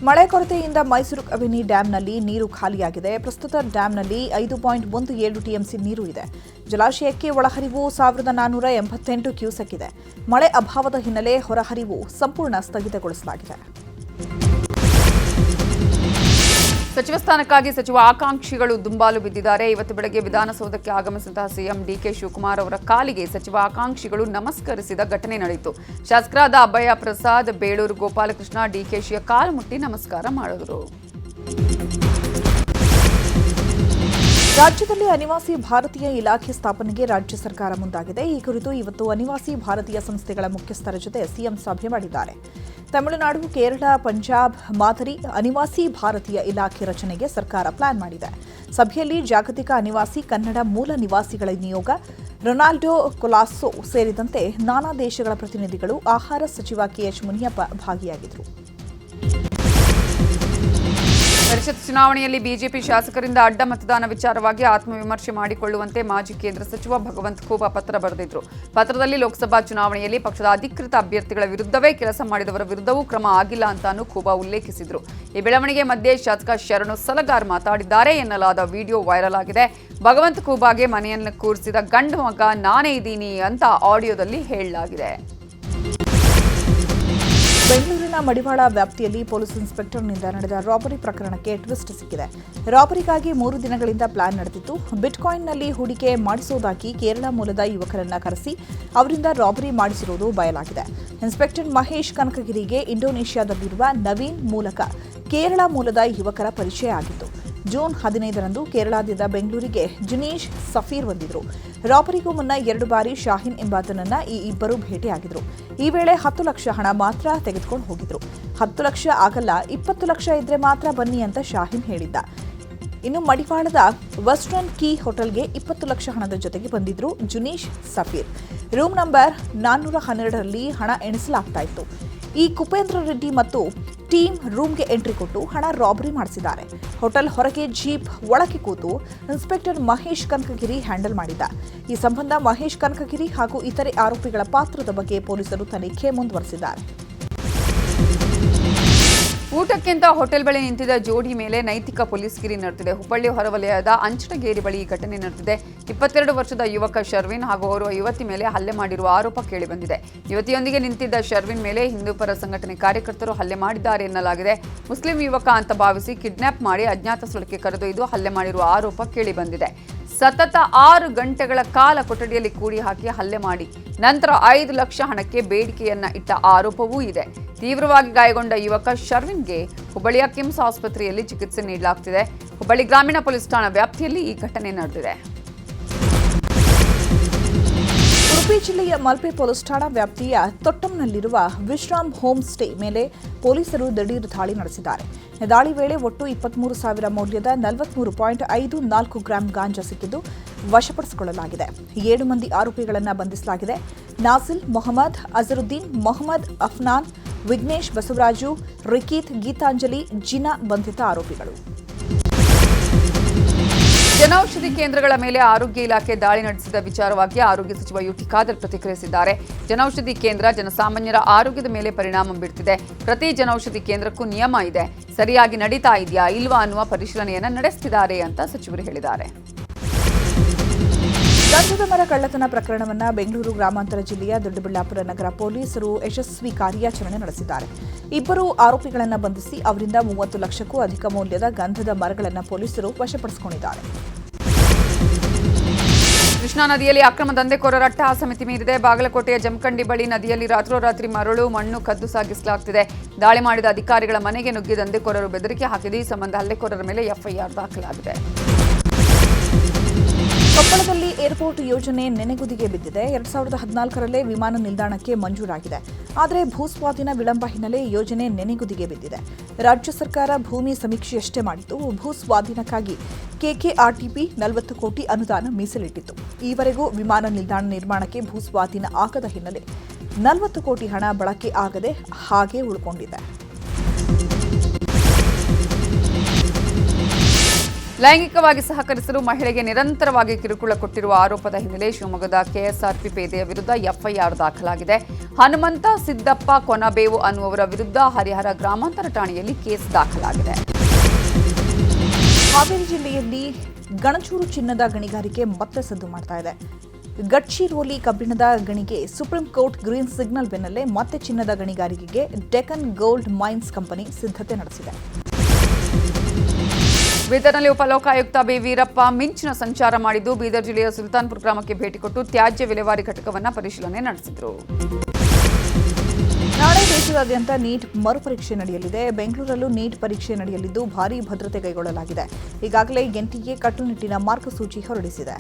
[SPEAKER 1] ಮಳೆ ಕೊರತೆಯಿಂದ ಮೈಸೂರು ಕಬಿನಿ ಡ್ಯಾಂನಲ್ಲಿ ನೀರು ಖಾಲಿಯಾಗಿದೆ. ಪ್ರಸ್ತುತ ಡ್ಯಾಂನಲ್ಲಿ 5.17 ಟಿಎಂಸಿ ನೀರು ಇದೆ. ಜಲಾಶಯಕ್ಕೆ ಒಳಹರಿವು 1488 ಕ್ಯೂಸೆಕ್ ಇದೆ. ಮಳೆ ಅಭಾವದ ಹಿನ್ನೆಲೆ ಹೊರಹರಿವು ಸಂಪೂರ್ಣ ಸ್ಥಗಿತಗೊಳಿಸಲಾಗಿದೆ.
[SPEAKER 3] ಸಚಿವ ಸ್ಥಾನಕ್ಕಾಗಿ ಸಚಿವ ಆಕಾಂಕ್ಷಿಗಳು ದುಂಬಾಲು ಬಿದ್ದಿದ್ದಾರೆ. ಇವತ್ತು ಬೆಳಗ್ಗೆ ವಿಧಾನಸೌಧಕ್ಕೆ ಆಗಮಿಸಿದಂತಹ ಸಿಎಂ ಡಿಕೆ ಶಿವಕುಮಾರ್ ಅವರ ಕಾಲಿಗೆ ಸಚಿವ ಆಕಾಂಕ್ಷಿಗಳು ನಮಸ್ಕರಿಸಿದ ಘಟನೆ ನಡೆಯಿತು. ಶಾಸಕರಾದ ಅಭಯ ಪ್ರಸಾದ್, ಬೇಳೂರು ಗೋಪಾಲಕೃಷ್ಣ ಡಿಕೆಶಿಯ ಕಾಲು ಮುಟ್ಟಿ ನಮಸ್ಕಾರ ಮಾಡಿದರು.
[SPEAKER 1] ರಾಜ್ಯದಲ್ಲಿ ಅನಿವಾಸಿ ಭಾರತೀಯ ಇಲಾಖೆ ಸ್ಥಾಪನೆಗೆ ರಾಜ್ಯ ಸರ್ಕಾರ ಮುಂದಾಗಿದೆ. ಈ ಕುರಿತು ಇವತ್ತು ಅನಿವಾಸಿ ಭಾರತೀಯ ಸಂಸ್ಥೆಗಳ ಮುಖ್ಯಸ್ಥರ ಜೊತೆ ಸಿಎಂ ಸಭೆ ಮಾಡಿದ್ದಾರೆ. ತಮಿಳುನಾಡು, ಕೇರಳ, ಪಂಜಾಬ್ ಮಾದರಿ ಅನಿವಾಸಿ ಭಾರತೀಯ ಇಲಾಖೆ ರಚನೆಗೆ ಸರ್ಕಾರ ಪ್ಲಾನ್ ಮಾಡಿದೆ. ಸಭೆಯಲ್ಲಿ ಜಾಗತಿಕ ಅನಿವಾಸಿ ಕನ್ನಡ ಮೂಲ ನಿವಾಸಿಗಳ ನಿಯೋಗ, ರೊನಾಲ್ಡೋ ಕೊಲಾಸೋ ಸೇರಿದಂತೆ ನಾನಾ ದೇಶಗಳ ಪ್ರತಿನಿಧಿಗಳು, ಆಹಾರ ಸಚಿವ ಕೆಎಚ್ ಮುನಿಯಪ್ಪ ಭಾಗಿಯಾಗಿದ್ದರು.
[SPEAKER 3] ಪರಿಷತ್ ಚುನಾವಣೆಯಲ್ಲಿ ಬಿಜೆಪಿ ಶಾಸಕರಿಂದ ಅಡ್ಡ ಮತದಾನ ವಿಚಾರವಾಗಿ ಆತ್ಮವಿಮರ್ಶೆ ಮಾಡಿಕೊಳ್ಳುವಂತೆ ಮಾಜಿ ಕೇಂದ್ರ ಸಚಿವ ಭಗವಂತ ಖೂಬಾ ಪತ್ರ ಬರೆದಿದ್ರು. ಪತ್ರದಲ್ಲಿ ಲೋಕಸಭಾ ಚುನಾವಣೆಯಲ್ಲಿ ಪಕ್ಷದ ಅಧಿಕೃತ ಅಭ್ಯರ್ಥಿಗಳ ವಿರುದ್ಧವೇ ಕೆಲಸ ಮಾಡಿದವರ ವಿರುದ್ಧವೂ ಕ್ರಮ ಆಗಿಲ್ಲ ಅಂತಾನೂ ಖೂಬಾ ಉಲ್ಲೇಖಿಸಿದ್ರು. ಈ ಬೆಳವಣಿಗೆ ಮಧ್ಯೆ ಶಾಸಕ ಶರಣು ಸಲಗಾರ್ ಮಾತಾಡಿದ್ದಾರೆ ಎನ್ನಲಾದ ವಿಡಿಯೋ ವೈರಲ್ ಆಗಿದೆ. ಭಗವಂತ ಖೂಬಾಗೆ ಮನೆಯನ್ನು ಕೂರಿಸಿದ ಗಂಡು ಮಗ ನಾನೇ ಇದ್ದೀನಿ ಅಂತ ಆಡಿಯೋದಲ್ಲಿ ಹೇಳಲಾಗಿದೆ.
[SPEAKER 1] ಬೆಂಗಳೂರಿನ ಮಡಿವಾಳ ವ್ಯಾಪ್ತಿಯಲ್ಲಿ ಪೊಲೀಸ್ ಇನ್ಸ್ಪೆಕ್ಟರ್ನಿಂದ ನಡೆದ ರಾಬರಿ ಪ್ರಕರಣಕ್ಕೆ ಟ್ವಿಸ್ಟ್ ಸಿಕ್ಕಿದೆ. ರಾಬರಿಗಾಗಿ 3 ದಿನಗಳಿಂದ ಪ್ಲಾನ್ ನಡೆದಿತ್ತು. ಬಿಟ್ಕಾಯಿನ್ನಲ್ಲಿ ಹೂಡಿಕೆ ಮಾಡಿಸುವುದಾಗಿ ಕೇರಳ ಮೂಲದ ಯುವಕರನ್ನ ಕರೆಸಿ ಅವರಿಂದ ರಾಬರಿ ಮಾಡಿಸಿರುವುದು ಬಯಲಾಗಿದೆ. ಇನ್ಸ್ಪೆಕ್ಟರ್ ಮಹೇಶ್ ಕನಕಗಿರಿಗೆ ಇಂಡೋನೇಷ್ಯಾದಲ್ಲಿರುವ ನವೀನ್ ಮೂಲಕ ಕೇರಳ ಮೂಲದ ಯುವಕರ ಪರಿಚಯ ಆಗಿತ್ತು. ಜೂನ್ 15ರಂದು ಕೇರಳದಿಂದ ಬೆಂಗಳೂರಿಗೆ ಜುನೀಶ್ ಸಫೀರ್ ಬಂದಿದ್ರು. ರಾಬರಿಗೂ ಮುನ್ನ 2 ಬಾರಿ ಶಾಹೀನ್ ಎಂಬಾತನನ್ನ ಈ ಇಬ್ಬರು ಭೇಟಿಯಾಗಿದ್ರು. ಈ ವೇಳೆ 10 ಲಕ್ಷ ಹಣ ಮಾತ್ರ ತೆಗೆದುಕೊಂಡು ಹೋಗಿದ್ರು. 10 ಲಕ್ಷ ಆಗಲ್ಲ, 20 ಲಕ್ಷ ಇದ್ರೆ ಮಾತ್ರ ಬನ್ನಿ ಅಂತ ಶಾಹೀನ್ ಹೇಳಿದ್ದ. ಇನ್ನು ಮಡಿವಾಳದ ವೆಸ್ಟರ್ನ್ ಕೀ ಹೋಟೆಲ್ಗೆ 20 ಲಕ್ಷ ಹಣದ ಜೊತೆಗೆ ಬಂದಿದ್ರು ಜುನೀಶ್ ಸಫೀರ್. ರೂಮ್ ನಂಬರ್ 412ರಲ್ಲಿ ಹಣ ಎಣಿಸಲಾಗ್ತಾ ಇತ್ತು. ಈ ಕುಪೇಂದ್ರ ರೆಡ್ಡಿ ಮತ್ತು ಟೀಮ್ ರೂಮ್ಗೆ ಎಂಟ್ರಿ ಕೊಟ್ಟು ಹಣ ರಾಬರಿ ಮಾಡಿಸಿದ್ದಾರೆ. ಹೋಟೆಲ್ ಹೊರಗೆ ಜೀಪ್, ಒಳಗೆ ಕೂತು ಇನ್ಸ್ಪೆಕ್ಟರ್ ಮಹೇಶ್ ಕನಕಗಿರಿ ಹ್ಯಾಂಡಲ್ ಮಾಡಿದ್ದ. ಈ ಸಂಬಂಧ ಮಹೇಶ್ ಕನಕಗಿರಿ ಹಾಗೂ ಇತರೆ ಆರೋಪಿಗಳ ಪಾತ್ರದ ಬಗ್ಗೆ ಪೊಲೀಸರು ತನಿಖೆ ಮುಂದುವರೆಸಿದ್ದಾರೆ.
[SPEAKER 3] ಊಟಕ್ಕಿಂತ ಹೋಟೆಲ್ ಬಳಿ ನಿಂತಿದ್ದ ಜೋಡಿ ಮೇಲೆ ನೈತಿಕ ಪೊಲೀಸ್ಗಿರಿ ನಡೆದಿದೆ. ಹುಬ್ಬಳ್ಳಿ ಹೊರವಲಯದ ಅಂಚನಗೇರಿ ಬಳಿ ಈ ಘಟನೆ ನಡೆದಿದೆ. 22 ವರ್ಷದ ಯುವಕ ಶರ್ವಿನ್ ಹಾಗೂ ಓರ್ವ ಯುವತಿ ಮೇಲೆ ಹಲ್ಲೆ ಮಾಡಿರುವ ಆರೋಪ ಕೇಳಿಬಂದಿದೆ. ಯುವತಿಯೊಂದಿಗೆ ನಿಂತಿದ್ದ ಶರ್ವಿನ್ ಮೇಲೆ ಹಿಂದೂಪರ ಸಂಘಟನೆ ಕಾರ್ಯಕರ್ತರು ಹಲ್ಲೆ ಮಾಡಿದ್ದಾರೆ ಎನ್ನಲಾಗಿದೆ. ಮುಸ್ಲಿಂ ಯುವಕ ಅಂತ ಭಾವಿಸಿ ಕಿಡ್ನಾಪ್ ಮಾಡಿ ಅಜ್ಞಾತ ಸ್ಥಳಕ್ಕೆ ಕರೆದೊಯ್ದು ಹಲ್ಲೆ ಮಾಡಿರುವ ಆರೋಪ ಕೇಳಿಬಂದಿದೆ. ಸತತ 6 ಗಂಟೆಗಳ ಕಾಲ ಕೊಠಡಿಯಲ್ಲಿ ಕೂಡಿ ಹಾಕಿ ಹಲ್ಲೆ ಮಾಡಿ ನಂತರ 5 ಲಕ್ಷ ಹಣಕ್ಕೆ ಬೇಡಿಕೆಯನ್ನ ಇಟ್ಟ ಆರೋಪವೂ ಇದೆ. ತೀವ್ರವಾಗಿ ಗಾಯಗೊಂಡ ಯುವಕ ಶರ್ವಿನ್ಗೆ ಹುಬ್ಬಳ್ಳಿಯ ಕಿಮ್ಸ್ ಆಸ್ಪತ್ರೆಯಲ್ಲಿ ಚಿಕಿತ್ಸೆ ನೀಡಲಾಗುತ್ತಿದೆ. ಹುಬ್ಬಳ್ಳಿ ಗ್ರಾಮೀಣ ಪೊಲೀಸ್ ಠಾಣಾ ವ್ಯಾಪ್ತಿಯಲ್ಲಿ ಈ ಘಟನೆ ನಡೆದಿದೆ.
[SPEAKER 1] ಉಡುಪಿ ಜಿಲ್ಲೆಯ ಮಲ್ಪೆ ಪೊಲೀಸ್ ಠಾಣಾ ವ್ಯಾಪ್ತಿಯ ತೊಟ್ಟಂನಲ್ಲಿರುವ ವಿಶ್ರಾಮ್ ಹೋಮ್ ಸ್ಟೇ ಮೇಲೆ ಪೊಲೀಸರು ದಿಢೀರ್ ದಾಳಿ ನಡೆಸಿದ್ದಾರೆ. ದಾಳಿ ವೇಳೆ ಒಟ್ಟು 23,000 ಮೌಲ್ಯದ 43.54 ಗ್ರಾಂ ಗಾಂಜಾ ಸಿಕ್ಕಿದ್ದು ವಶಪಡಿಸಿಕೊಳ್ಳಲಾಗಿದೆ. 7 ಮಂದಿ ಆರೋಪಿಗಳನ್ನು ಬಂಧಿಸಲಾಗಿದೆ. ನಾಸಿಲ್, ಮೊಹಮ್ಮದ್ ಅಜರುದ್ದೀನ್, ಮೊಹಮ್ಮದ್ ಅಫ್ನಾನ್, ವಿಘ್ನೇಶ್, ಬಸವರಾಜು, ರಿಕೀತ್, ಗೀತಾಂಜಲಿ, ಜಿನಾ ಬಂಧಿತ ಆರೋಪಿಗಳು.
[SPEAKER 3] ಜನೌಷಧಿ ಕೇಂದ್ರಗಳ ಮೇಲೆ ಆರೋಗ್ಯ ಇಲಾಖೆ ದಾಳಿ ನಡೆಸಿದ ವಿಚಾರವಾಗಿ ಆರೋಗ್ಯ ಸಚಿವ ಯುಟಿ ಖಾದರ್ ಪ್ರತಿಕ್ರಿಯಿಸಿದ್ದಾರೆ. ಜನೌಷಧಿ ಕೇಂದ್ರ ಜನಸಾಮಾನ್ಯರ ಆರೋಗ್ಯದ ಮೇಲೆ ಪರಿಣಾಮ ಬೀರ್ತಿದೆ. ಪ್ರತಿ ಜನೌಷಧಿ ಕೇಂದ್ರಕ್ಕೂ ನಿಯಮ ಇದೆ, ಸರಿಯಾಗಿ ನಡೀತಾ ಇದೆಯಾ ಇಲ್ವಾ ಅನ್ನುವ ಪರಿಶೀಲನೆಯನ್ನು ನಡೆಸುತ್ತಿದ್ದಾರೆ ಅಂತ ಸಚಿವರು ಹೇಳಿದ್ದಾರೆ.
[SPEAKER 1] ಗಂಧದ ಮರ ಕಳ್ಳತನ ಪ್ರಕರಣವನ್ನು ಬೆಂಗಳೂರು ಗ್ರಾಮಾಂತರ ಜಿಲ್ಲೆಯ ದೊಡ್ಡಬಳ್ಳಾಪುರ ನಗರ ಪೊಲೀಸರು ಯಶಸ್ವಿ ಕಾರ್ಯಾಚರಣೆ ನಡೆಸಿದ್ದಾರೆ. ಇಬ್ಬರು ಆರೋಪಿಗಳನ್ನು ಬಂಧಿಸಿ ಅವರಿಂದ 30 ಲಕ್ಷಕ್ಕೂ ಅಧಿಕ ಮೌಲ್ಯದ ಗಂಧದ ಮರಗಳನ್ನು ಪೊಲೀಸರು ವಶಪಡಿಸಿಕೊಂಡಿದ್ದಾರೆ.
[SPEAKER 3] ಕೃಷ್ಣಾ ನದಿಯಲ್ಲಿ ಅಕ್ರಮ ದಂಧೆಕೋರರ ಅಟ್ಟಹಾಸ ಮಿತಿ ಮೀರಿದೆ. ಬಾಗಲಕೋಟೆಯ ಜಮಖಂಡಿ ಬಳಿ ನದಿಯಲ್ಲಿ ರಾತ್ರೋರಾತ್ರಿ ಮರಳು ಮಣ್ಣು ಕದ್ದು ಸಾಗಿಸಲಾಗುತ್ತಿದೆ. ದಾಳಿ ಮಾಡಿದ ಅಧಿಕಾರಿಗಳ ಮನೆಗೆ ನುಗ್ಗಿ ದಂಧೆಕೋರರು ಬೆದರಿಕೆ ಹಾಕಿದ್ದು ಈ ಸಂಬಂಧ ಹಲ್ಲೆಕೋರರ ಮೇಲೆ ಎಫ್ಐಆರ್ ದಾಖಲಾಗಿದೆ.
[SPEAKER 1] ಕೊಪ್ಪಳದಲ್ಲಿ ಏರ್ಪೋರ್ಟ್ ಯೋಜನೆ ನೆನೆಗುದಿಗೆ ಬಿದ್ದಿದೆ. 2014ರಲ್ಲೇ ವಿಮಾನ ನಿಲ್ದಾಣಕ್ಕೆ ಮಂಜೂರಾಗಿದೆ. ಆದರೆ ಭೂಸ್ವಾಧೀನ ವಿಳಂಬ ಹಿನ್ನೆಲೆ ಯೋಜನೆ ನೆನೆಗುದಿಗೆ ಬಿದ್ದಿದೆ. ರಾಜ್ಯ ಸರ್ಕಾರ ಭೂಮಿ ಸಮೀಕ್ಷೆಯಷ್ಟೇ ಮಾಡಿದ್ದು, ಭೂಸ್ವಾಧೀನಕ್ಕಾಗಿ ಕೆಕೆಆರ್ಟಿಪಿ 40 ಕೋಟಿ ಅನುದಾನ ಮೀಸಲಿಟ್ಟಿತ್ತು. ಈವರೆಗೂ ವಿಮಾನ ನಿಲ್ದಾಣ ನಿರ್ಮಾಣಕ್ಕೆ ಭೂಸ್ವಾಧೀನ ಆಗದ ಹಿನ್ನೆಲೆ 40 ಕೋಟಿ ಹಣ ಬಳಕೆ ಆಗದೆ ಹಾಗೆ ಉಳ್ಕೊಂಡಿದೆ.
[SPEAKER 3] ಲೈಂಗಿಕವಾಗಿ ಸಹಕರಿಸಲು ಮಹಿಳೆಗೆ ನಿರಂತರವಾಗಿ ಕಿರುಕುಳ ಕೊಟ್ಟಿರುವ ಆರೋಪದ ಹಿನ್ನೆಲೆ ಶಿವಮೊಗ್ಗದ ಕೆಎಸ್ಆರ್ಪಿ ಪೇದೆಯ ವಿರುದ್ಧ ಎಫ್ಐಆರ್ ದಾಖಲಾಗಿದೆ. ಹನುಮಂತ ಸಿದ್ದಪ್ಪ ಕೊನಬೇವು ಅನ್ನುವರ ವಿರುದ್ಧ ಹರಿಹರ ಗ್ರಾಮಾಂತರ ಠಾಣೆಯಲ್ಲಿ ಕೇಸ್ ದಾಖಲಾಗಿದೆ.
[SPEAKER 1] ಹಾವೇರಿ ಜಿಲ್ಲೆಯಲ್ಲಿ ಗಣಚೂರು ಚಿನ್ನದ ಗಣಿಗಾರಿಕೆ ಮತ್ತೆ ಸದ್ದು ಮಾಡ್ತಾ ಇದೆ. ಗಡ್ಚಿರೋಲಿ ಕಬ್ಬಿಣದ ಗಣಿಗೆ ಸುಪ್ರೀಂ ಕೋರ್ಟ್ ಗ್ರೀನ್ ಸಿಗ್ನಲ್ ಬೆನ್ನಲ್ಲೇ ಮತ್ತೆ ಚಿನ್ನದ ಗಣಿಗಾರಿಕೆಗೆ ಡೆಕ್ಕನ್ ಗೋಲ್ಡ್ ಮೈನ್ಸ್ ಕಂಪನಿ ಸಿದ್ಧತೆ ನಡೆಸಿದೆ.
[SPEAKER 3] ಬೀದರ್ನಲ್ಲಿ ಉಪಲೋಕಾಯುಕ್ತ ಬಿ ವೀರಪ್ಪ ಮಿಂಚಿನ ಸಂಚಾರ ಮಾಡಿದ್ದು, ಬೀದರ್ ಜಿಲ್ಲೆಯ ಸುಲ್ತಾನ್ಪುರ ಗ್ರಾಮಕ್ಕೆ ಭೇಟಿ ಕೊಟ್ಟು ತ್ಯಾಜ್ಯ ವಿಲೇವಾರಿ ಘಟಕವನ್ನು ಪರಿಶೀಲನೆ ನಡೆಸಿದರು.
[SPEAKER 1] ನಾಳೆ ದೇಶದಾದ್ಯಂತ ನೀಟ್ ಮರುಪರೀಕ್ಷೆ ನಡೆಯಲಿದೆ. ಬೆಂಗಳೂರಲ್ಲೂ ನೀಟ್ ಪರೀಕ್ಷೆ ನಡೆಯಲಿದ್ದು ಭಾರೀ ಭದ್ರತೆ ಕೈಗೊಳ್ಳಲಾಗಿದೆ. ಈಗಾಗಲೇ ಎನ್ಟಿಎ ಕಟ್ಟುನಿಟ್ಟಿನ ಮಾರ್ಗಸೂಚಿ ಹೊರಡಿಸಿದೆ.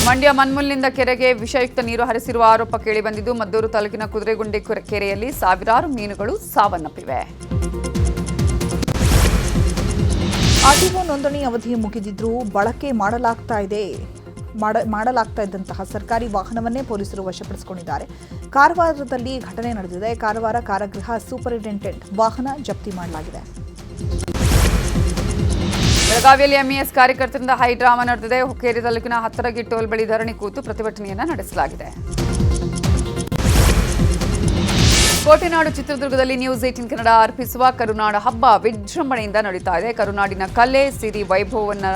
[SPEAKER 3] ಮಂಡ್ಯ ಮನ್ಮೂಲ್ನಿಂದ ಕೆರೆಗೆ ವಿಷಯುಕ್ತ ನೀರು ಹರಿಸಿರುವ ಆರೋಪ ಕೇಳಿಬಂದಿದ್ದು, ಮದ್ದೂರು ತಾಲೂಕಿನ ಕುದುರೆಗುಂಡಿ ಕೆರೆಯಲ್ಲಿ ಸಾವಿರಾರು ಮೀನುಗಳು ಸಾವನ್ನಪ್ಪಿವೆ.
[SPEAKER 1] ಆರ್ಟಿಒ ನೋಂದಣಿ ಅವಧಿ ಮುಗಿದಿದ್ರೂ ಬಳಕೆ ಮಾಡಲಾಗ್ತಾ ಇದ್ದಂತಹ ಸರ್ಕಾರಿ ವಾಹನವನ್ನೇ ಪೊಲೀಸರು ವಶಪಡಿಸಿಕೊಂಡಿದ್ದಾರೆ. ಕಾರವಾರದಲ್ಲಿ ಘಟನೆ ನಡೆದಿದೆ. ಕಾರವಾರ ಕಾರಾಗೃಹ ಸೂಪರಿಂಟೆಂಡೆಂಟ್ ವಾಹನ ಜಪ್ತಿ ಮಾಡಲಾಗಿದೆ.
[SPEAKER 3] ಬೆಳಗಾವಿಯಲ್ಲಿ ಎಂಇಎಸ್ ಕಾರ್ಯಕರ್ತರಿಂದ ಹೈ ಡ್ರಾಮಾ ನಡೆದಿದೆ. ಹುಕ್ಕೇರಿ ತಾಲೂಕಿನ ಹತ್ತರಗಿ ಟೋಲ್ ಬಳಿ ಧರಣಿ ಕೂತು ಪ್ರತಿಭಟನೆಯನ್ನು ನಡೆಸಲಾಗಿದೆ. ಕೋಟೆನಾಡು ಚಿತ್ರದುರ್ಗದಲ್ಲಿ ನ್ಯೂಸ್ 18 ಕನ್ನಡ ಅರ್ಪಿಸುವ ಕರುನಾಡ ಹಬ್ಬ ವಿಜೃಂಭಣೆಯಿಂದ ನಡೀತಾ ಇದೆ. ಕರುನಾಡಿನ ಕಲೆ ಸಿರಿ ವೈಭವವನ್ನು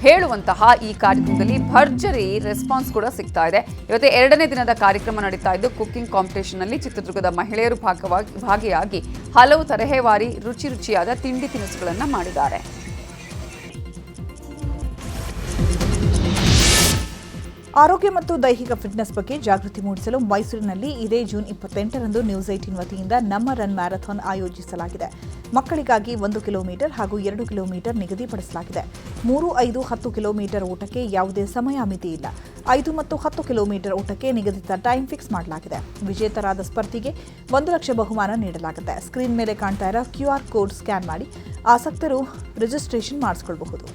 [SPEAKER 3] ಹೇಳುವಂತಹ ಈ ಕಾರ್ಯಕ್ರಮದಲ್ಲಿ ಭರ್ಜರಿ ರೆಸ್ಪಾನ್ಸ್ ಕೂಡ ಸಿಗ್ತಾ ಇದೆ. ಇವತ್ತು 2ನೇ ದಿನದ ಕಾರ್ಯಕ್ರಮ ನಡೀತಾ ಇದ್ದು, ಕುಕಿಂಗ್ ಕಾಂಪಿಟೇಷನ್ನಲ್ಲಿ ಚಿತ್ರದುರ್ಗದ ಮಹಿಳೆಯರು ಭಾಗಿಯಾಗಿ ಹಲವು ತರಹೇವಾರಿ ರುಚಿಯಾದ ತಿಂಡಿ ತಿನಿಸುಗಳನ್ನು ಮಾಡಿದ್ದಾರೆ.
[SPEAKER 1] ಆರೋಗ್ಯ ಮತ್ತು ದೈಹಿಕ ಫಿಟ್ನೆಸ್ ಬಗ್ಗೆ ಜಾಗೃತಿ ಮೂಡಿಸಲು ಮೈಸೂರಿನಲ್ಲಿ ಇದೇ ಜೂನ್ 28ರಂದು ನ್ಯೂಸ್ 18 ವತಿಯಿಂದ ನಮ್ಮ ರನ್ ಮ್ಯಾರಥಾನ್ ಆಯೋಜಿಸಲಾಗಿದೆ. ಮಕ್ಕಳಿಗಾಗಿ 1 ಕಿಲೋಮೀಟರ್ ಹಾಗೂ 2 ಕಿಲೋಮೀಟರ್ ನಿಗದಿಪಡಿಸಲಾಗಿದೆ. 3, 5, 10 ಕಿಲೋಮೀಟರ್ ಓಟಕ್ಕೆ ಯಾವುದೇ ಸಮಯ ಮಿತಿ ಇಲ್ಲ. 5 ಮತ್ತು 10 ಕಿಲೋಮೀಟರ್ ಓಟಕ್ಕೆ ನಿಗದಿತ ಟೈಮ್ ಫಿಕ್ಸ್ ಮಾಡಲಾಗಿದೆ. ವಿಜೇತರಾದ ಸ್ಪರ್ಧಿಗೆ 1 ಲಕ್ಷ ಬಹುಮಾನ ನೀಡಲಾಗುತ್ತೆ. ಸ್ಕ್ರೀನ್ ಮೇಲೆ ಕಾಣ್ತಾ ಇರೋ QR ಕೋಡ್ ಸ್ಕ್ಯಾನ್ ಮಾಡಿ ಆಸಕ್ತರು ರಿಜಿಸ್ಟ್ರೇಷನ್ ಮಾಡಿಸಿಕೊಳ್ಳಬಹುದು.